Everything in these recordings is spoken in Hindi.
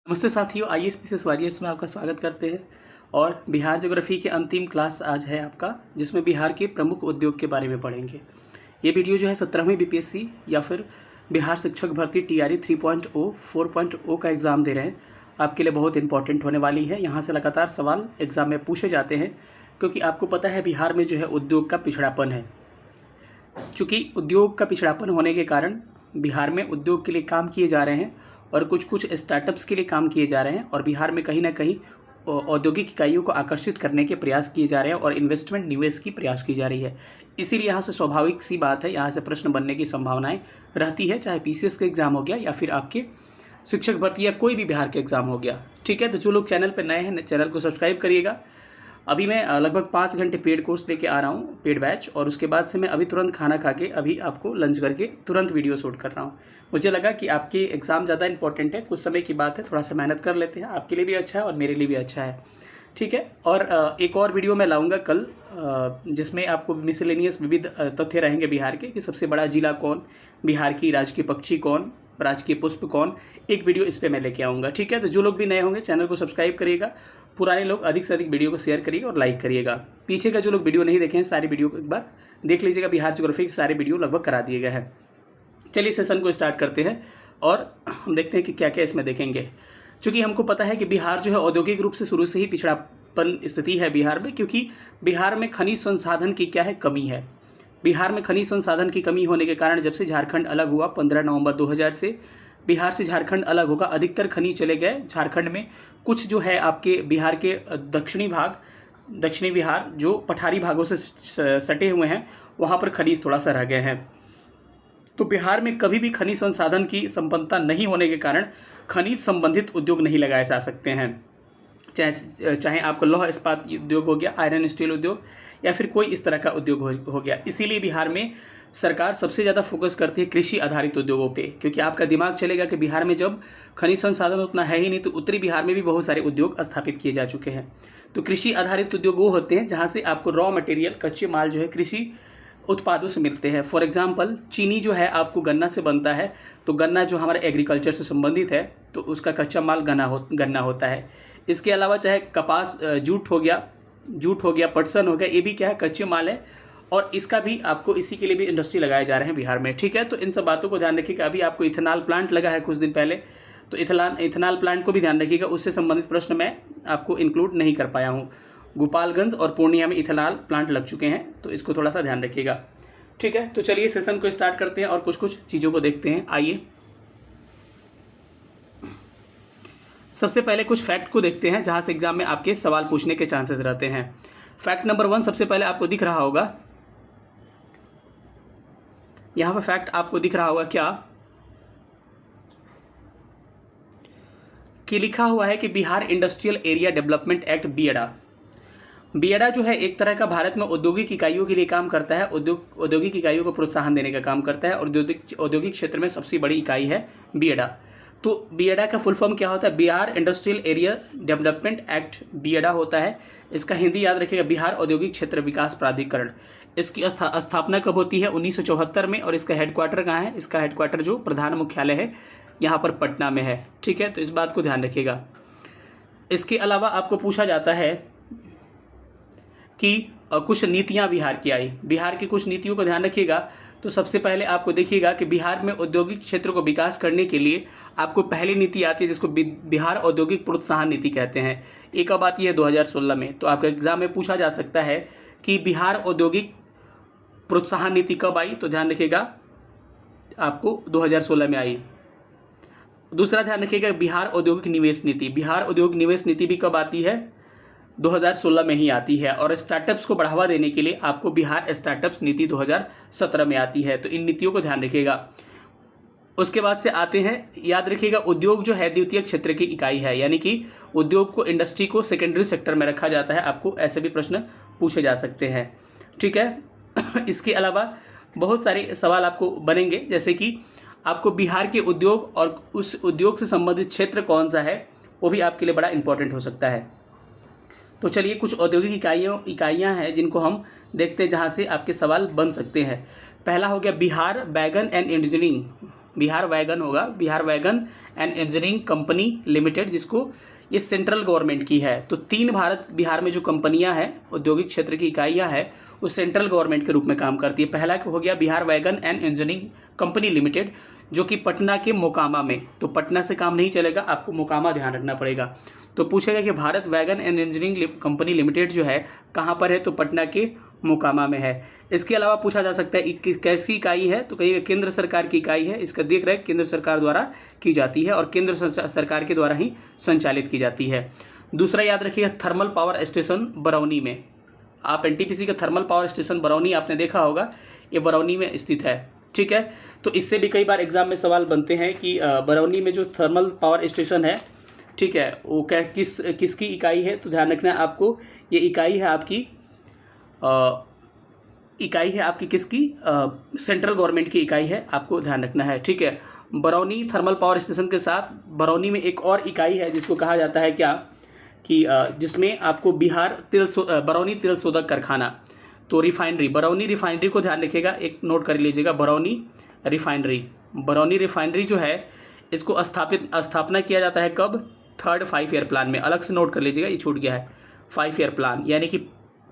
नमस्ते साथियों, आईएएस पीसीएस वॉरियर्स में आपका स्वागत करते हैं। और बिहार ज्योग्राफी के अंतिम क्लास आज है आपका, जिसमें बिहार के प्रमुख उद्योग के बारे में पढ़ेंगे। ये वीडियो जो है 17वीं बीपीएससी या फिर बिहार शिक्षक भर्ती टीआरई 3.0 4.0 का एग्ज़ाम दे रहे हैं, आपके लिए बहुत इंपॉर्टेंट होने वाली है। यहाँ से लगातार सवाल एग्ज़ाम में पूछे जाते हैं, क्योंकि आपको पता है बिहार में जो है उद्योग का पिछड़ापन है। चूँकि उद्योग का पिछड़ापन होने के कारण बिहार में उद्योग के लिए काम किए जा रहे हैं और कुछ स्टार्टअप्स के लिए काम किए जा रहे हैं, और बिहार में कहीं ना कहीं औद्योगिक इकाइयों को आकर्षित करने के प्रयास किए जा रहे हैं और इन्वेस्टमेंट निवेश की प्रयास की जा रही है। इसीलिए यहाँ से स्वाभाविक सी बात है, यहाँ से प्रश्न बनने की संभावनाएं रहती है, चाहे पीसीएस का एग्ज़ाम हो गया या फिर आपके शिक्षक भर्ती या कोई भी बिहार के एग्ज़ाम हो गया। ठीक है, तो जो लोग चैनल पर नए हैं चैनल को सब्सक्राइब करिएगा। अभी मैं लगभग 5 घंटे पेड कोर्स लेके आ रहा हूँ, पेड बैच, और उसके बाद से मैं अभी तुरंत खाना खा के अभी आपको लंच करके तुरंत वीडियो शूट कर रहा हूँ। मुझे लगा कि आपके एग्ज़ाम ज़्यादा इंपॉर्टेंट है, कुछ समय की बात है, थोड़ा सा मेहनत कर लेते हैं, आपके लिए भी अच्छा है और मेरे लिए भी अच्छा है। ठीक है, और एक और वीडियो मैं लाऊंगा कल, जिसमें आपको मिसलेनियस विविध तथ्य रहेंगे बिहार के, कि सबसे बड़ा जिला कौन, बिहार की राजकीय पक्षी कौन, राजकीय पुष्प कौन, एक वीडियो इस पे मैं लेके आऊँगा। ठीक है, तो जो लोग भी नए होंगे चैनल को सब्सक्राइब करिएगा, पुराने लोग अधिक से अधिक वीडियो को शेयर करिएगा और लाइक करिएगा। पीछे का जो लोग वीडियो नहीं देखे हैं सारी वीडियो को एक बार देख लीजिएगा, बिहार ज्योग्राफी के सारे वीडियो लगभग करा दिए गए हैं। चलिए सेशन को स्टार्ट करते हैं और हम देखते हैं कि क्या क्या इसमें देखेंगे। चूँकि हमको पता है कि बिहार जो है औद्योगिक रूप से शुरू से ही पिछड़ापन स्थिति है बिहार में, क्योंकि बिहार में खनिज संसाधन की क्या है, कमी है। बिहार में खनिज संसाधन की कमी होने के कारण जब से झारखंड अलग हुआ 15 नवंबर 2000 से, बिहार से झारखंड अलग होगा, अधिकतर खनिज चले गए झारखंड में। कुछ जो है आपके बिहार के दक्षिणी बिहार जो पठारी भागों से सटे हुए हैं, वहाँ पर खनिज थोड़ा सा रह गए हैं। तो बिहार में कभी भी खनिज संसाधन की संपन्नता नहीं होने के कारण खनिज संबंधित उद्योग नहीं लगाए जा सकते हैं, चाहे आपका लौह इस्पात उद्योग हो गया, आयरन स्टील उद्योग, या फिर कोई इस तरह का उद्योग हो गया। इसीलिए बिहार में सरकार सबसे ज़्यादा फोकस करती है कृषि आधारित उद्योगों पे, क्योंकि आपका दिमाग चलेगा कि बिहार में जब खनिज संसाधन उतना है ही नहीं, तो उत्तरी बिहार में भी बहुत सारे उद्योग स्थापित किए जा चुके हैं। तो कृषि आधारित उद्योग वो होते हैं जहाँ से आपको रॉ मटेरियल, कच्चे माल जो है कृषि उत्पादों से मिलते हैं। फॉर एग्जांपल चीनी जो है आपको गन्ना से बनता है, तो गन्ना जो हमारे एग्रीकल्चर से संबंधित है, तो उसका कच्चा माल गन्ना होता है। इसके अलावा चाहे कपास, जूट हो गया, पटसन हो गया, ये भी क्या है, कच्चे माल है, और इसका भी आपको इसी के लिए भी इंडस्ट्री लगाए जा रहे हैं बिहार में। ठीक है, तो इन सब बातों को ध्यान रखिएगा। अभी आपको इथेनॉल प्लांट लगा है कुछ दिन पहले, तो इथेनॉल प्लांट को भी ध्यान रखिएगा, उससे संबंधित प्रश्न मैं आपको इंक्लूड नहीं कर पाया हूँ। गोपालगंज और पूर्णिया में इथेनॉल प्लांट लग चुके हैं, तो इसको थोड़ा सा ध्यान रखिएगा। ठीक है, तो चलिए सेशन को स्टार्ट करते हैं और कुछ चीज़ों को देखते हैं। आइए सबसे पहले कुछ फैक्ट को देखते हैं, जहाँ से एग्जाम में आपके सवाल पूछने के चांसेस रहते हैं। फैक्ट नंबर 1 सबसे पहले आपको दिख रहा होगा, यहाँ पर फैक्ट आपको दिख रहा होगा क्या, कि लिखा हुआ है कि Bihar industrial area development act BIADA जो है एक तरह का भारत में औद्योगिक इकाइयों के लिए काम करता है, औद्योगिक इकाइयों को प्रोत्साहन देने का काम करता है। औद्योगिक क्षेत्र में सबसे बड़ी इकाई है बीएडा। तो बीएडा का फुल फॉर्म क्या होता है, Bihar industrial area development act BIADA होता है। इसका हिंदी याद रखिएगा, बिहार औद्योगिक क्षेत्र विकास प्राधिकरण। इसकी स्थापना कब होती है, 1974 में, और इसका हेडक्वार्टर कहाँ है, इसका हेडक्वार्टर जो प्रधान मुख्यालय है यहाँ पर पटना में है। ठीक है, तो इस बात को ध्यान रखिएगा। इसके अलावा आपको पूछा जाता है कि कुछ नीतियाँ बिहार की आई, बिहार की कुछ नीतियों को ध्यान रखिएगा। तो सबसे पहले आपको देखिएगा कि बिहार में औद्योगिक क्षेत्र को विकास करने के लिए आपको पहली नीति आती है, जिसको बिहार औद्योगिक प्रोत्साहन नीति कहते हैं। ये कब आती है, 2016 में। तो आपके एग्जाम में पूछा जा सकता है कि बिहार औद्योगिक प्रोत्साहन नीति कब आई, तो ध्यान रखिएगा आपको 2016 में आई। दूसरा ध्यान रखिएगा बिहार औद्योगिक निवेश नीति, बिहार औद्योगिक निवेश नीति भी कब आती है, 2016 में ही आती है। और स्टार्टअप्स को बढ़ावा देने के लिए आपको बिहार स्टार्टअप्स नीति 2017 में आती है। तो इन नीतियों को ध्यान रखिएगा। उसके बाद से आते हैं, याद रखिएगा उद्योग जो है द्वितीय क्षेत्र की इकाई है, यानी कि उद्योग को, इंडस्ट्री को सेकेंडरी सेक्टर में रखा जाता है। आपको ऐसे भी प्रश्न पूछे जा सकते हैं। ठीक है इसके अलावा बहुत सारे सवाल आपको बनेंगे, जैसे कि आपको बिहार के उद्योग और उस उद्योग से संबंधित क्षेत्र कौन सा है, वो भी आपके लिए बड़ा इंपॉर्टेंट हो सकता है। तो चलिए कुछ औद्योगिक इकाइयाँ हैं जिनको हम देखते हैं, जहाँ से आपके सवाल बन सकते हैं। पहला हो गया बिहार बैगन एंड इंजीनियरिंग बिहार वैगन होगा, Bihar wagon and engineering company limited, जिसको ये सेंट्रल गवर्नमेंट की है। तो 3 भारत बिहार में जो कंपनियां हैं, औद्योगिक क्षेत्र की इकाइयां हैं, वो सेंट्रल गवर्नमेंट के रूप में काम करती है। पहला हो गया Bihar wagon and engineering company limited, जो कि पटना के मोकामा में, तो पटना से काम नहीं चलेगा, आपको मोकामा ध्यान रखना पड़ेगा। तो पूछेगा कि Bharat wagon and engineering company limited जो है कहाँ पर है, तो पटना के मोकामा में है। इसके अलावा पूछा जा सकता है कैसी इकाई है, तो कहिएगा केंद्र सरकार की इकाई है। इसका देख रहे केंद्र सरकार द्वारा की जाती है और केंद्र सरकार के द्वारा ही संचालित की जाती है। दूसरा याद रखिएगा थर्मल पावर स्टेशन बरौनी में। आप एनटीपीसी का थर्मल पावर स्टेशन बरौनी आपने देखा होगा, ये बरौनी में स्थित है, ठीक है। तो इससे भी कई बार एग्जाम में सवाल बनते हैं कि बरौनी में जो थर्मल पावर स्टेशन है, ठीक है, वो किसकी इकाई है। तो ध्यान रखना है आपको, ये इकाई है आपकी किसकी, सेंट्रल गवर्नमेंट की इकाई है, आपको ध्यान रखना है, ठीक है। बरौनी थर्मल पावर स्टेशन के साथ बरौनी में एक और इकाई है जिसको कहा जाता है क्या कि जिसमें आपको बरौनी तेल शोधक कारखाना, तो रिफाइनरी, बरौनी रिफाइनरी को ध्यान रखिएगा, एक नोट कर लीजिएगा, बरौनी रिफाइनरी जो है इसको स्थापना किया जाता है कब, 3rd 5 ईयर प्लान में। अलग से नोट कर लीजिएगा, ये छूट गया है, 5 ईयर प्लान, यानी कि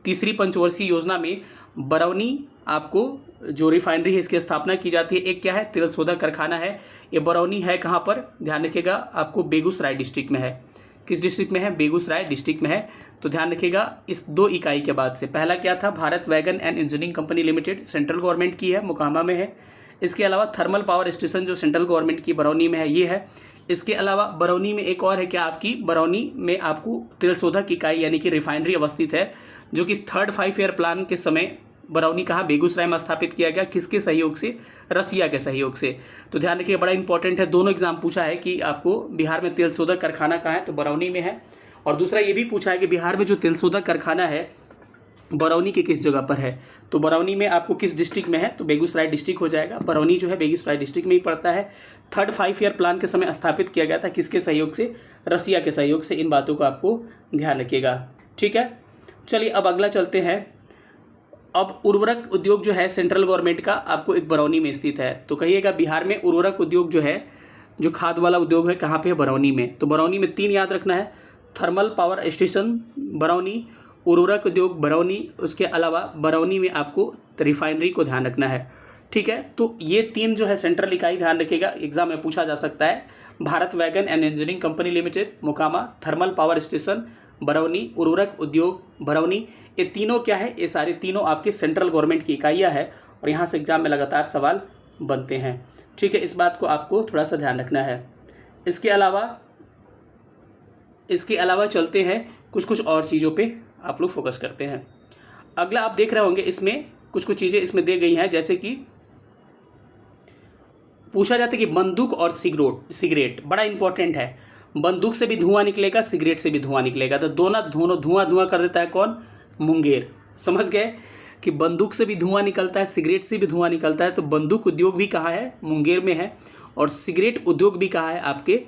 तीसरी पंचवर्षीय योजना में बरौनी आपको जो रिफाइनरी है इसकी स्थापना की जाती है। एक क्या है, तेल शोधक कारखाना है। ये बरौनी है कहाँ पर, ध्यान रखिएगा, आपको बेगूसराय डिस्ट्रिक्ट में है। किस डिस्ट्रिक्ट में है, बेगूसराय डिस्ट्रिक्ट में है। तो ध्यान रखिएगा इस 2 इकाई के बाद से पहला क्या था, Bharat wagon and engineering company limited, central government की है, मोकामा में है। इसके अलावा थर्मल पावर स्टेशन जो सेंट्रल गवर्नमेंट की बरौनी में है, ये है। इसके अलावा बरौनी में एक और है क्या आपकी, बरौनी में आपको तेल शोधक इकाई यानी कि रिफाइनरी अवस्थित है, जो कि 3rd 5 ईयर प्लान के समय बरौनी कहाँ, बेगूसराय में स्थापित किया गया। किसके सहयोग से, रसिया के सहयोग से। तो ध्यान रखिए, बड़ा इंपॉर्टेंट है, दोनों एग्जाम पूछा है कि आपको बिहार में तेल शोधक कारखाना कहाँ है, तो बरौनी में है। और दूसरा ये भी पूछा है कि बिहार में जो तेल शोधक कारखाना है बरौनी के किस जगह पर है, तो बरौनी में आपको किस डिस्ट्रिक्ट में है, तो बेगूसराय डिस्ट्रिक्ट हो जाएगा। बरौनी जो है बेगूसराय डिस्ट्रिक्ट में ही पड़ता है। 3rd 5 ईयर प्लान के समय स्थापित किया गया था, किसके सहयोग से, रसिया के सहयोग से। इन बातों को आपको ध्यान रखिएगा, ठीक है। चलिए अब अगला चलते हैं। अब उर्वरक उद्योग जो है सेंट्रल गवर्नमेंट का आपको एक बरौनी में स्थित है। तो कहिएगा बिहार में उर्वरक उद्योग जो है, जो खाद वाला उद्योग है, कहाँ पे है, बरौनी में। तो बरौनी में 3 याद रखना है, थर्मल पावर स्टेशन बरौनी, उर्वरक उद्योग बरौनी, उसके अलावा बरौनी में आपको रिफाइनरी को ध्यान रखना है, ठीक है। तो ये 3 जो है सेंट्रल इकाई ध्यान रखिएगा, एग्जाम में पूछा जा सकता है। Bharat wagon and engineering company limited Mokama, thermal power station Barauni, उर्वरक उद्योग बरौनी, ये तीनों क्या है, ये सारे तीनों आपके सेंट्रल गवर्नमेंट की इकाइयाँ हैं और यहाँ से एग्जाम में लगातार सवाल बनते हैं, ठीक है। इस बात को आपको थोड़ा सा ध्यान रखना है। इसके अलावा चलते हैं कुछ और चीज़ों पे आप लोग फोकस करते हैं। अगला आप देख रहे होंगे, इसमें कुछ चीज़ें इसमें दी गई हैं, जैसे कि पूछा जाता है कि बंदूक और सिगरेट बड़ा इंपॉर्टेंट है। बंदूक से भी धुआं निकलेगा, सिगरेट से भी धुआं निकलेगा, तो दोनों धुआं कर देता है कौन, मुंगेर। समझ गए कि बंदूक से भी धुआं निकलता है, सिगरेट से भी धुआं निकलता है। तो बंदूक उद्योग भी कहाँ है, मुंगेर में है, और सिगरेट उद्योग भी कहाँ है, आपके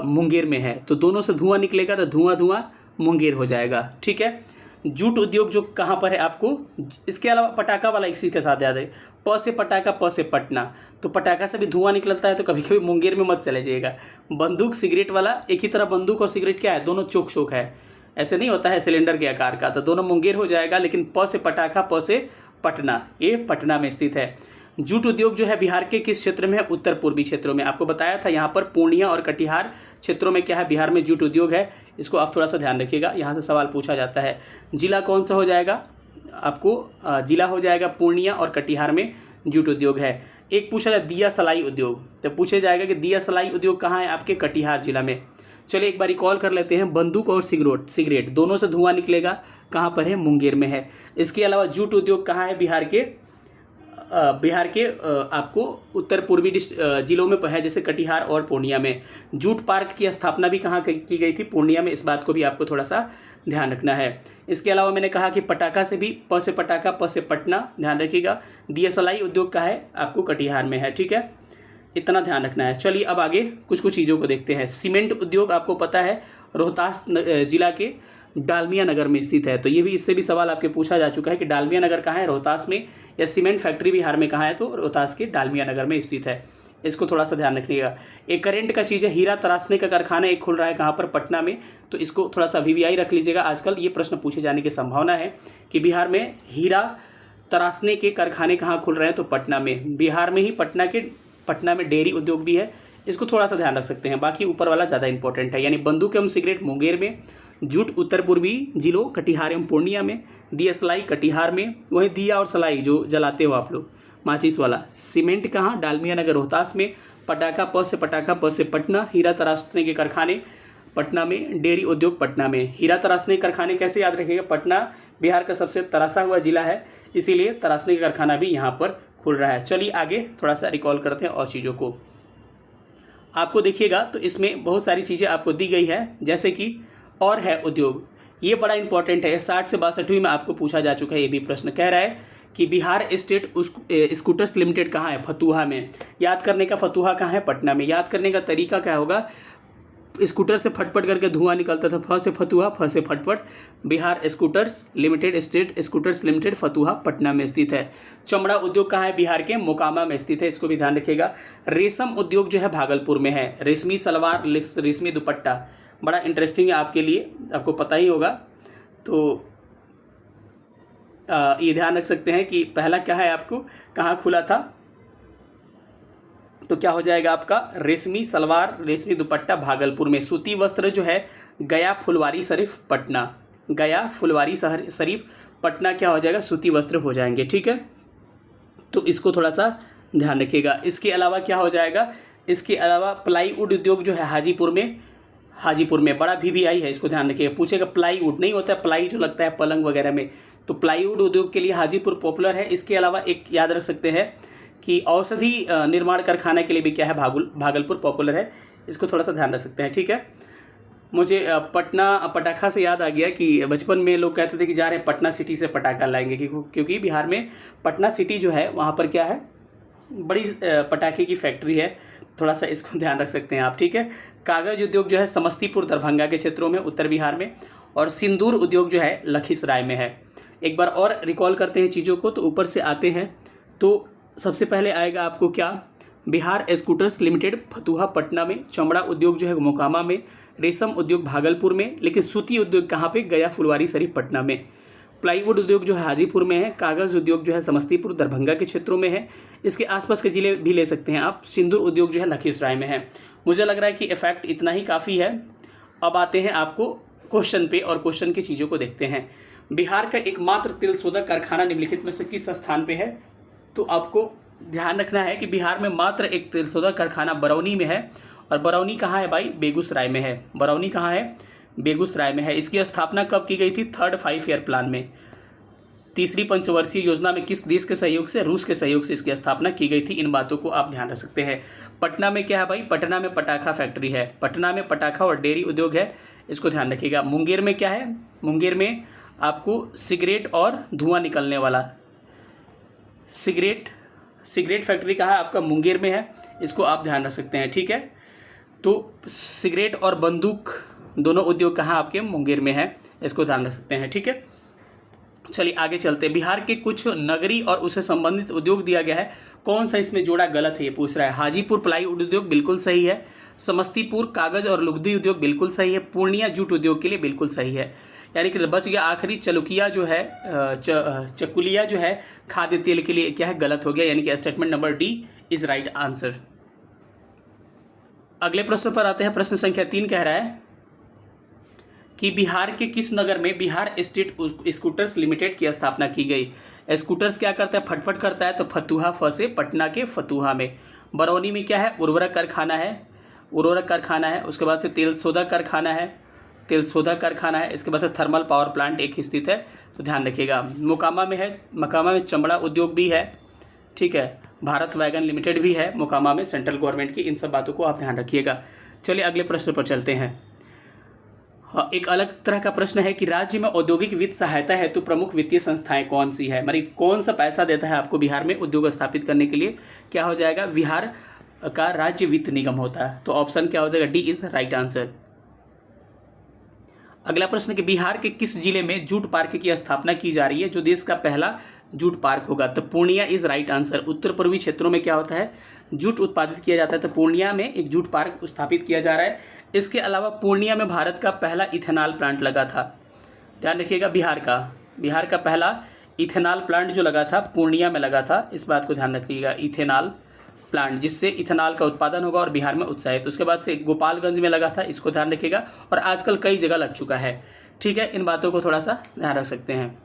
मुंगेर में है। तो दोनों से धुआं निकलेगा, तो धुआं मुंगेर हो जाएगा, ठीक है। जूट उद्योग जो कहाँ पर है आपको, इसके अलावा पटाखा वाला एक चीज़ के साथ याद है, प से पटाखा, प से पटना। तो पटाखा से भी धुआं निकलता है, तो कभी कभी मुंगेर में मत चले जाइएगा। बंदूक सिगरेट वाला एक ही तरह, बंदूक और सिगरेट क्या है, दोनों चोक है, ऐसे नहीं होता है सिलेंडर के आकार का। तो दोनों मुंगेर हो जाएगा, लेकिन प से पटाखा, प से पटना, ये पटना में स्थित है। जूट उद्योग जो है बिहार के किस क्षेत्र में है, उत्तर पूर्वी क्षेत्रों में। आपको बताया था यहाँ पर पूर्णिया और कटिहार क्षेत्रों में क्या है, बिहार में जूट उद्योग है। इसको आप थोड़ा सा ध्यान रखिएगा, यहाँ से सवाल पूछा जाता है। जिला कौन सा हो जाएगा, आपको जिला हो जाएगा पूर्णिया और कटिहार में जूट उद्योग है। एक पूछा जाए दिया सलाई उद्योग, तो पूछे जाएगा कि दिया सलाई उद्योग कहाँ है, आपके कटिहार जिला में। चलिए एक बार रिकॉल कर लेते हैं, बंदूक और सिगरेट दोनों से धुआं निकलेगा, कहाँ पर है, मुंगेर में है। इसके अलावा जूट उद्योग कहाँ है, बिहार के आपको उत्तर पूर्वी जिलों में है, जैसे कटिहार और पूर्णिया में। जूट पार्क की स्थापना भी कहाँ की गई थी, पूर्णिया में। इस बात को भी आपको थोड़ा सा ध्यान रखना है। इसके अलावा मैंने कहा कि पटाखा से भी, प से पटाखा, प से पटना, ध्यान रखिएगा। दिया सलाई उद्योग का है, आपको कटिहार में है, ठीक है, इतना ध्यान रखना है। चलिए अब आगे कुछ चीज़ों को देखते हैं। सीमेंट उद्योग आपको पता है रोहतास जिला के डालमिया नगर में स्थित है। तो ये भी, इससे भी सवाल आपके पूछा जा चुका है कि डालमिया नगर कहाँ है, रोहतास में, या सीमेंट फैक्ट्री बिहार में कहाँ है, तो रोहतास के डालमिया नगर में स्थित है। इसको थोड़ा सा ध्यान रखिएगा। एक करेंट का चीज़ है, हीरा तराशने का कारखाना एक खुल रहा है कहाँ पर, पटना में, तो इसको थोड़ा सा वीवीआई रख लीजिएगा। आजकल ये प्रश्न पूछे जाने की संभावना है कि बिहार में हीरा तराशने के कारखाने कहाँ खुल रहे हैं, तो पटना में। बिहार में ही पटना में डेयरी उद्योग भी है, इसको थोड़ा सा ध्यान रख सकते हैं। बाकी ऊपर वाला ज़्यादा इंपॉर्टेंट है, यानी बंदूक एवं सिगरेट मुंगेर में, जूट उत्तर पूर्वी जिलों कटिहार एवं पूर्णिया में, दिया सलाई कटिहार में, वहीं दिया और सलाई जो जलाते हो आप लोग माचिस वाला, सीमेंट कहाँ, डालमिया नगर रोहतास में, पटाखा प से पटना, हीरा तराशने के कारखाने पटना में, डेयरी उद्योग पटना में। हीरा तराशने के कारखाने कैसे याद रखिएगा, पटना बिहार का सबसे तराशा हुआ जिला है, इसीलिए तराशने का कारखाना भी यहाँ पर खुल रहा है। चलिए आगे थोड़ा सा रिकॉल करते हैं और चीज़ों को। आपको देखिएगा तो इसमें बहुत सारी चीज़ें आपको दी गई है, जैसे कि और है उद्योग, ये बड़ा इंपॉर्टेंट है। 60 से 62वीं में आपको पूछा जा चुका है। ये भी प्रश्न कह रहा है कि बिहार स्टेट स्कूटर्स लिमिटेड कहाँ है, फतुहा में। याद करने का, फतुहा कहाँ है, पटना में। याद करने का तरीका क्या होगा, स्कूटर से फटफट करके धुआं निकलता था, फ से फतुहा, फ से फटफट। Bihar scooters limited, state scooters limited, Fatuha Patna में स्थित है। चमड़ा उद्योग कहाँ है, बिहार के मोकामा में स्थित है, इसको भी ध्यान रखिएगा। रेशम उद्योग जो है भागलपुर में है, रेशमी सलवार, रेशमी दुपट्टा, बड़ा इंटरेस्टिंग है आपके लिए, आपको पता ही होगा। तो ये ध्यान रख सकते हैं कि पहला क्या है, आपको कहाँ खुला था, तो क्या हो जाएगा आपका रेशमी सलवार रेशमी दुपट्टा भागलपुर में। सूती वस्त्र जो है गया फुलवारी शरीफ पटना, गया फुलवारी शरीफ पटना क्या हो जाएगा, सूती वस्त्र हो जाएंगे। ठीक है, तो इसको थोड़ा सा ध्यान रखिएगा। इसके अलावा क्या हो जाएगा, इसके अलावा प्लाईवुड उद्योग जो है हाजीपुर में बड़ा वीवीआई है, इसको ध्यान रखिएगा। पूछेगा प्लाईवुड नहीं होता है, प्लाई जो लगता है पलंग वगैरह में, तो प्लाईवुड उद्योग के लिए हाजीपुर पॉपुलर है। इसके अलावा एक याद रख सकते हैं कि औषधि निर्माण कारखाना के लिए भी क्या है, भागलपुर पॉपुलर है, इसको थोड़ा सा ध्यान रख सकते हैं। ठीक है, मुझे पटाखा से याद आ गया कि बचपन में लोग कहते थे कि जा रहे हैं पटना सिटी से पटाखा लाएंगे, क्योंकि बिहार में पटना सिटी जो है वहाँ पर क्या है, बड़ी पटाखे की फैक्ट्री है, थोड़ा सा इसको ध्यान रख सकते हैं आप। ठीक है, कागज़ उद्योग जो है समस्तीपुर दरभंगा के क्षेत्रों में उत्तर बिहार में, और सिंदूर उद्योग जो है लखीसराय में है। एक बार और रिकॉल करते हैं चीज़ों को, तो ऊपर से आते हैं तो सबसे पहले आएगा आपको क्या, बिहार स्कूटर्स लिमिटेड फतुहा पटना में, चमड़ा उद्योग जो है मोकामा में, रेशम उद्योग भागलपुर में, लेकिन सूती उद्योग कहाँ पे, गया फुलवारी शरीफ पटना में। प्लाईवुड उद्योग जो है हाजीपुर में है, कागज़ उद्योग जो है समस्तीपुर दरभंगा के क्षेत्रों में है, इसके आसपास के जिले भी ले सकते हैं आप। सिंदूर उद्योग जो है लखीसराय में है। मुझे लग रहा है कि इफेक्ट इतना ही काफ़ी है। अब आते हैं आपको क्वेश्चन पे, और क्वेश्चन की चीज़ों को देखते हैं। बिहार का एकमात्र तिल शोधक कारखाना निम्नलिखित में से किस स्थान पे है, तो आपको ध्यान रखना है कि बिहार में मात्र एक तिल शोधक कारखाना बरौनी में है, और बरौनी कहाँ है भाई, बेगूसराय में है। बरौनी कहाँ है, बेगूसराय में है। इसकी स्थापना कब की गई थी, 3rd 5 ईयर प्लान में, तीसरी पंचवर्षीय योजना में किस देश के सहयोग से, रूस के सहयोग से इसकी स्थापना की गई थी। इन बातों को आप ध्यान रख सकते हैं। पटना में क्या है भाई, पटना में पटाखा फैक्ट्री है, पटना में पटाखा और डेयरी उद्योग है, इसको ध्यान रखिएगा। मुंगेर में क्या है, मुंगेर में आपको सिगरेट और धुआं निकलने वाला सिगरेट फैक्ट्री कहाँ है, आपका मुंगेर में है, इसको आप ध्यान रख सकते हैं। ठीक है, तो सिगरेट और बंदूक दोनों उद्योग कहाँ आपके, मुंगेर में है, इसको ध्यान रख सकते हैं। ठीक है, चलिए आगे चलते हैं। बिहार के कुछ नगरी और उससे संबंधित उद्योग दिया गया है, कौन सा इसमें जोड़ा गलत है, ये पूछ रहा है। हाजीपुर प्लाईवुड उद्योग बिल्कुल सही है, समस्तीपुर कागज और लुगदी उद्योग बिल्कुल सही है, पूर्णिया जूट उद्योग के लिए बिल्कुल सही है, यानी कि बच गया आखिरी चलुकिया जो है, चकुलिया जो है खाद्य तेल के लिए क्या है, गलत हो गया, यानी कि statement number D is right answer. अगले प्रश्न पर आते हैं। प्रश्न संख्या 3 कह रहा है कि बिहार के किस नगर में बिहार स्टेट स्कूटर्स लिमिटेड की स्थापना की गई। स्कूटर्स क्या करता है, फटफट करता है, तो फतुहा, फ से पटना के फतुहा में। बरौनी में क्या है, उर्वरक कारखाना है, उसके बाद से तेल शोधक कारखाना है, इसके बाद से थर्मल पावर प्लांट एक स्थित है, तो ध्यान रखिएगा। मोकामा में चमड़ा उद्योग भी है। ठीक है, भारत वैगन लिमिटेड भी है मोकामा में, सेंट्रल गवर्नमेंट की। इन सब बातों को आप ध्यान रखिएगा। चलिए अगले प्रश्न पर चलते हैं। एक अलग तरह का प्रश्न है कि राज्य में औद्योगिक वित्त सहायता है तो प्रमुख वित्तीय संस्थाएं कौन सी है, मतलब कौन सा पैसा देता है आपको बिहार में उद्योग स्थापित करने के लिए, क्या हो जाएगा, बिहार का राज्य वित्त निगम होता है, तो ऑप्शन क्या हो जाएगा, डी इज राइट आंसर। अगला प्रश्न कि बिहार के किस जिले में जूट पार्क की स्थापना की जा रही है, जो देश का पहला जूट पार्क होगा। तो पूर्णिया इज राइट आंसर। उत्तर पूर्वी क्षेत्रों में क्या होता है, जूट उत्पादित किया जाता है, तो पूर्णिया में एक जूट पार्क स्थापित किया जा रहा है। इसके अलावा पूर्णिया में भारत का पहला इथेनॉल प्लांट लगा था। ध्यान रखिएगा, बिहार का पहला इथेनॉल प्लांट जो लगा था पूर्णिया में लगा था, इस बात को ध्यान रखिएगा, इथेनॉल प्लांट, जिससे इथेनॉल का उत्पादन होगा और बिहार में उत्साहित। उसके बाद से गोपालगंज में लगा था, इसको ध्यान रखिएगा, और आजकल कई जगह लग चुका है। ठीक है, इन बातों को थोड़ा सा ध्यान रख सकते हैं।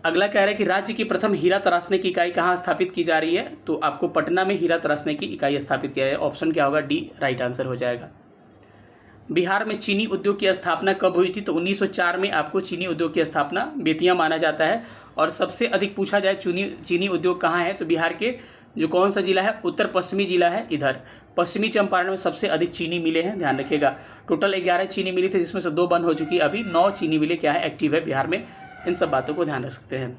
अगला कह रहा है कि राज्य की प्रथम हीरा तराशने की इकाई कहाँ स्थापित की जा रही है, तो आपको पटना में हीरा तराशने की इकाई स्थापित किया है। ऑप्शन क्या होगा, डी राइट आंसर हो जाएगा। बिहार में चीनी उद्योग की स्थापना कब हुई थी, तो 1904 में आपको चीनी उद्योग की स्थापना बेतिया माना जाता है। और सबसे अधिक पूछा जाए चीनी उद्योग कहाँ है, तो बिहार के जो कौन सा जिला है, उत्तर पश्चिमी जिला है, इधर पश्चिमी चंपारण में सबसे अधिक चीनी मिले हैं। ध्यान रखिएगा, टोटल 11 चीनी मिली थी, जिसमें से 2 बंद हो चुकी है, अभी 9 चीनी मिले क्या है, एक्टिव है बिहार में। इन सब बातों को ध्यान रख सकते हैं।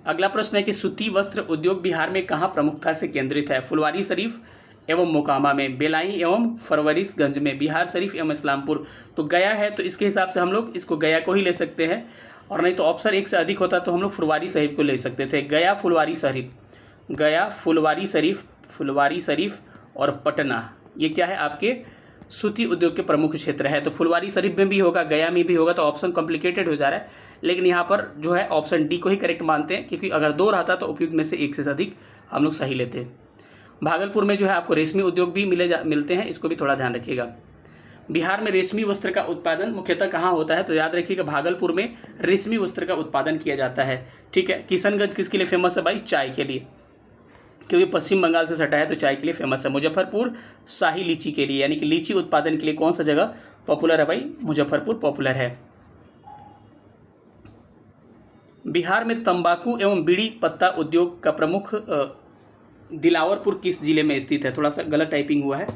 अगला प्रश्न है कि सूती वस्त्र उद्योग बिहार में कहाँ प्रमुखता से केंद्रित है, फुलवारी शरीफ एवं मोकामा में, बेलाई एवं फरवरीशगंज में, बिहार शरीफ एवं इस्लामपुर। तो गया है, तो इसके हिसाब से हम लोग इसको गया को ही ले सकते हैं, और नहीं तो ऑप्शन 1 से अधिक होता तो हम लोग फुलवारी शरीफ को ले सकते थे। गया, फुलवारी शरीफ और पटना, ये क्या है, आपके सूती उद्योग के प्रमुख क्षेत्र है। तो फुलवारी शरीफ में भी होगा, गया में भी होगा, तो ऑप्शन कॉम्प्लिकेटेड हो जा रहा है, लेकिन यहाँ पर जो है ऑप्शन डी को ही करेक्ट मानते हैं, क्योंकि अगर 2 रहता तो उपयुक्त में से 1 से अधिक हम लोग सही लेते हैं। भागलपुर में जो है आपको रेशमी उद्योग भी मिलते हैं, इसको भी थोड़ा ध्यान रखिएगा। बिहार में रेशमी वस्त्र का उत्पादन मुख्यतः कहाँ होता है, तो याद रखिएगा भागलपुर में रेशमी वस्त्र का उत्पादन किया जाता है। ठीक है, किशनगंज किसके लिए फेमस है भाई, चाय के लिए, क्योंकि पश्चिम बंगाल से सटा है तो चाय के लिए फेमस है। मुजफ्फरपुर शाही लीची के लिए, यानी कि लीची उत्पादन के लिए कौन सा जगह पॉपुलर है भाई, मुजफ्फरपुर पॉपुलर है। बिहार में तंबाकू एवं बीड़ी पत्ता उद्योग का प्रमुख दिलावरपुर किस जिले में स्थित है, थोड़ा सा गलत टाइपिंग हुआ है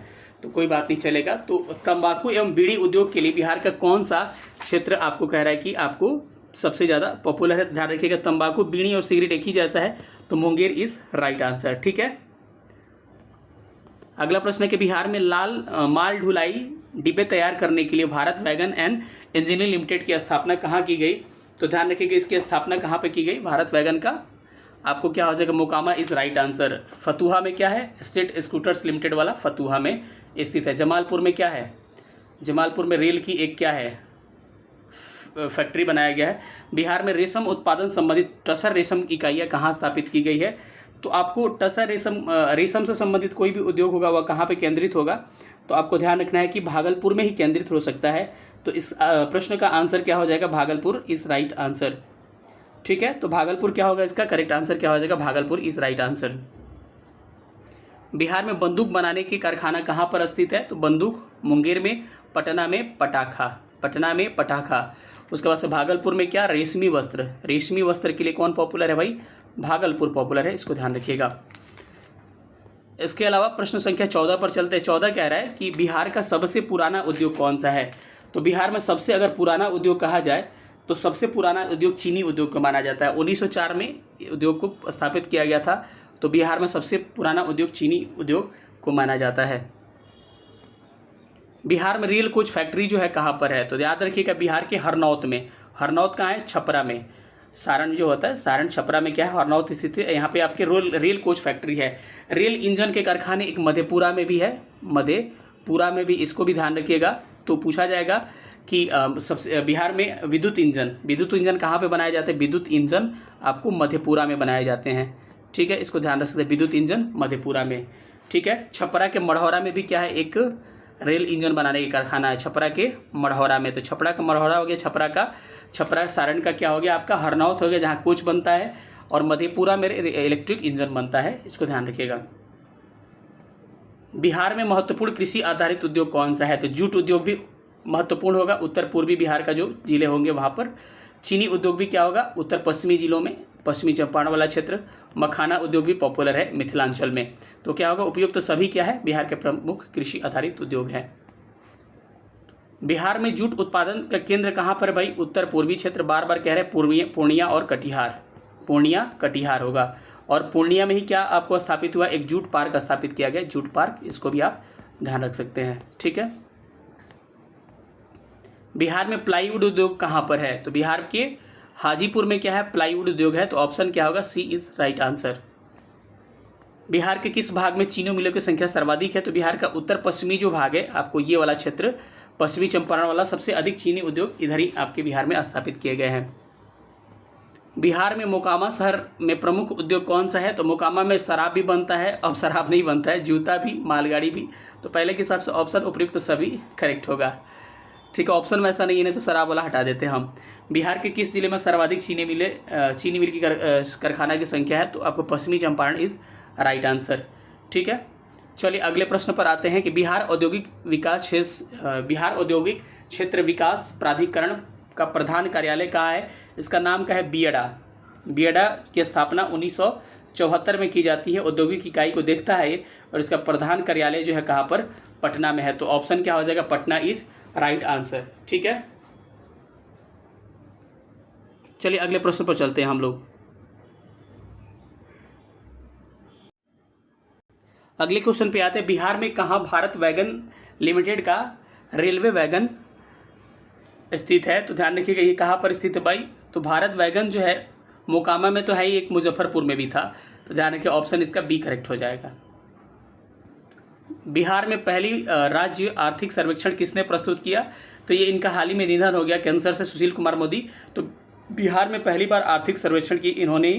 तो कोई बात नहीं चलेगा। तो तंबाकू एवं बीड़ी उद्योग के लिए बिहार का कौन सा क्षेत्र आपको कह रहा है कि आपको सबसे ज़्यादा पॉपुलर है, ध्यान रखिएगा। तंबाकू, बीड़ी और सिगरेट एक ही जैसा है, तो मुंगेर इज राइट आंसर। ठीक है, अगला प्रश्न है कि बिहार में माल ढुलाई डिब्बे तैयार करने के लिए Bharat wagon and engineering limited की स्थापना कहाँ की गई, तो ध्यान रखिएगा इसकी स्थापना कहाँ पे की गई, भारत वैगन का आपको क्या हो जाएगा, Mokama is right answer. Fatuha में क्या है, स्टेट स्कूटर्स लिमिटेड वाला फतुहा में स्थित है। जमालपुर में क्या है, जमालपुर में रेल की एक क्या है, फैक्ट्री बनाया गया है। बिहार में रेशम उत्पादन संबंधित टसर रेशम इकाइयाँ कहाँ स्थापित की गई है, तो आपको टसर रेशम से संबंधित कोई भी उद्योग होगा वह कहाँ पे केंद्रित होगा, तो आपको ध्यान रखना है कि भागलपुर में ही केंद्रित हो सकता है। तो इस प्रश्न का आंसर क्या हो जाएगा, भागलपुर इज राइट आंसर। ठीक है, तो भागलपुर क्या होगा, इसका करेक्ट आंसर क्या हो जाएगा, Bhagalpur is right answer. Bihar में बंदूक बनाने की कारखाना कहाँ पर स्थित है, तो बंदूक मुंगेर में, पटना में पटाखा। उसके बाद से भागलपुर में क्या, रेशमी वस्त्र के लिए कौन पॉपुलर है भाई, भागलपुर पॉपुलर है, इसको ध्यान रखिएगा। इसके अलावा प्रश्न संख्या 14 पर चलते हैं। 14 कह रहा है कि बिहार का सबसे पुराना उद्योग कौन सा है, तो बिहार में सबसे अगर पुराना उद्योग कहा जाए तो सबसे पुराना उद्योग चीनी उद्योग को माना जाता है। 1904 में उद्योग को स्थापित किया गया था, तो बिहार में सबसे पुराना उद्योग चीनी उद्योग को माना जाता है। बिहार में रेल कोच फैक्ट्री जो है कहाँ पर है, तो याद रखिएगा बिहार के हरनौत में। हरनौत कहाँ है, छपरा में। सारण जो होता है, सारण छपरा में क्या है, हरनौत स्थित है। यहाँ पे आपके रेल कोच फैक्ट्री है। रेल इंजन के कारखाने एक मधेपुरा में भी है, मधेपुरा में भी, इसको भी ध्यान रखिएगा। तो पूछा जाएगा कि सबसे बिहार में विद्युत इंजन कहाँ पे बनाए जाते हैं, विद्युत इंजन आपको मधेपुरा में बनाए जाते हैं। ठीक है, इसको ध्यान रख सकते हैं, विद्युत इंजन मधेपुरा में। ठीक है, छपरा के मढ़ौरा में भी क्या है, एक रेल इंजन बनाने की कारखाना है, छपरा के मढ़ौरा में। तो छपरा का मढ़ौरा हो गया, छपरा सारण का क्या हो गया आपका, हरनौत हो गया, जहाँ कोच बनता है, और मधेपुरा में इलेक्ट्रिक इंजन बनता है, इसको ध्यान रखिएगा। बिहार में महत्वपूर्ण कृषि आधारित उद्योग कौन सा है, तो जूट उद्योग भी महत्वपूर्ण होगा, उत्तर पूर्वी बिहार का जो जिले होंगे वहाँ पर। चीनी उद्योग भी क्या होगा, उत्तर पश्चिमी जिलों में, पश्चिमी चंपारण वाला क्षेत्र। मखाना उद्योग भी पॉपुलर है मिथिलांचल में। तो क्या होगा, उपयुक्त तो सभी क्या है, बिहार के प्रमुख कृषि आधारित उद्योग हैं। बिहार में जूट उत्पादन का केंद्र कहाँ पर भाई, उत्तर पूर्वी क्षेत्र। बार बार कह रहे हैं पूर्णिया और कटिहार होगा। और पूर्णिया में ही क्या आपको स्थापित हुआ, एक जूट पार्क स्थापित किया गया, जूट पार्क, इसको भी आप ध्यान रख सकते हैं। ठीक है, बिहार में प्लाईवुड उद्योग कहाँ पर है, तो बिहार के हाजीपुर में क्या है, प्लाईवुड उद्योग है, तो ऑप्शन क्या होगा, सी इज राइट आंसर। बिहार के किस भाग में चीनी मिलों की संख्या सर्वाधिक है, तो बिहार का उत्तर पश्चिमी जो भाग है, आपको ये वाला क्षेत्र पश्चिमी चंपारण वाला, सबसे अधिक चीनी उद्योग इधर ही आपके बिहार में स्थापित किए गए हैं। बिहार में मोकामा शहर में प्रमुख उद्योग कौन सा है, तो मोकामा में शराब भी बनता है, अब शराब नहीं बनता है, जूता भी, मालगाड़ी भी, तो पहले के हिसाब से ऑप्शन उपयुक्त सभी करेक्ट होगा। ठीक है, ऑप्शन में ऐसा नहीं है, तो शराब वाला हटा देते हैं हम। बिहार के किस जिले में सर्वाधिक चीनी मिल की कारखाना की संख्या है, तो आपको पश्चिमी चंपारण इज राइट आंसर। ठीक है, चलिए अगले प्रश्न पर आते हैं कि बिहार औद्योगिक क्षेत्र विकास प्राधिकरण का प्रधान कार्यालय कहाँ है, इसका नाम क्या है, बियडा। बियडा की स्थापना 1974 में की जाती है, औद्योगिक इकाई को देखता है ये, और इसका प्रधान कार्यालय जो है कहाँ पर, पटना में है, तो ऑप्शन क्या हो जाएगा, पटना इज राइट आंसर। ठीक है, चलिए अगले प्रश्न पर चलते हैं हम लोग। अगले क्वेश्चन पे आते हैं, बिहार में कहाँ भारत वैगन लिमिटेड का रेलवे वैगन स्थित है, तो ध्यान रखिएगा ये कहाँ पर स्थित है भाई, तो भारत वैगन जो है मोकामा में तो है ही, एक मुजफ्फरपुर में भी था, तो ध्यान रखिए ऑप्शन इसका बी करेक्ट हो जाएगा। बिहार में पहली राज्य आर्थिक सर्वेक्षण किसने प्रस्तुत किया, तो ये इनका हाल ही में निधन हो गया कैंसर से, सुशील कुमार मोदी। तो बिहार में पहली बार आर्थिक सर्वेक्षण की इन्होंने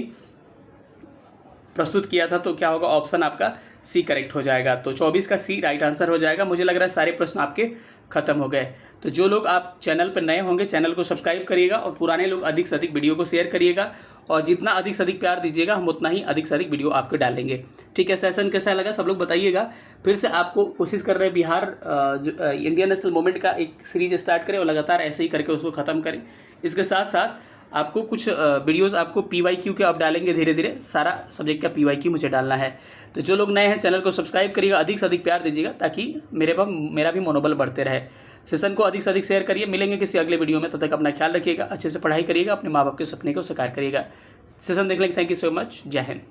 प्रस्तुत किया था, तो क्या होगा, ऑप्शन आपका सी करेक्ट हो जाएगा। तो 24 का सी राइट आंसर हो जाएगा। मुझे लग रहा है सारे प्रश्न आपके खत्म हो गए। तो जो लोग आप चैनल पर नए होंगे चैनल को सब्सक्राइब करिएगा, और पुराने लोग अधिक से अधिक वीडियो को शेयर करिएगा, और जितना अधिक से अधिक प्यार दीजिएगा हम उतना ही अधिक से अधिक वीडियो आपको डालेंगे। ठीक है, सेशन कैसा लगा सब लोग बताइएगा। फिर से आपको कोशिश कर रहे हैं बिहार इंडियन नेशनल मूवमेंट का एक सीरीज स्टार्ट करें और लगातार ऐसे ही करके उसको ख़त्म करें। इसके साथ साथ आपको कुछ वीडियोस आपको PYQ के आप डालेंगे, धीरे धीरे सारा सब्जेक्ट का PYQ मुझे डालना है। तो जो लोग नए हैं चैनल को सब्सक्राइब करिएगा, अधिक से अधिक प्यार दीजिएगा, ताकि मेरा भी मनोबल बढ़ते रहे। सेशन को अधिक से अधिक शेयर करिए। मिलेंगे किसी अगले वीडियो में, तब तक अपना ख्याल रखिएगा, अच्छे से पढ़ाई करिएगा, अपने माँ बाप के सपने को साकार करिएगा। सेशन देखने के लिए थैंक यू सो मच। जय हिंद।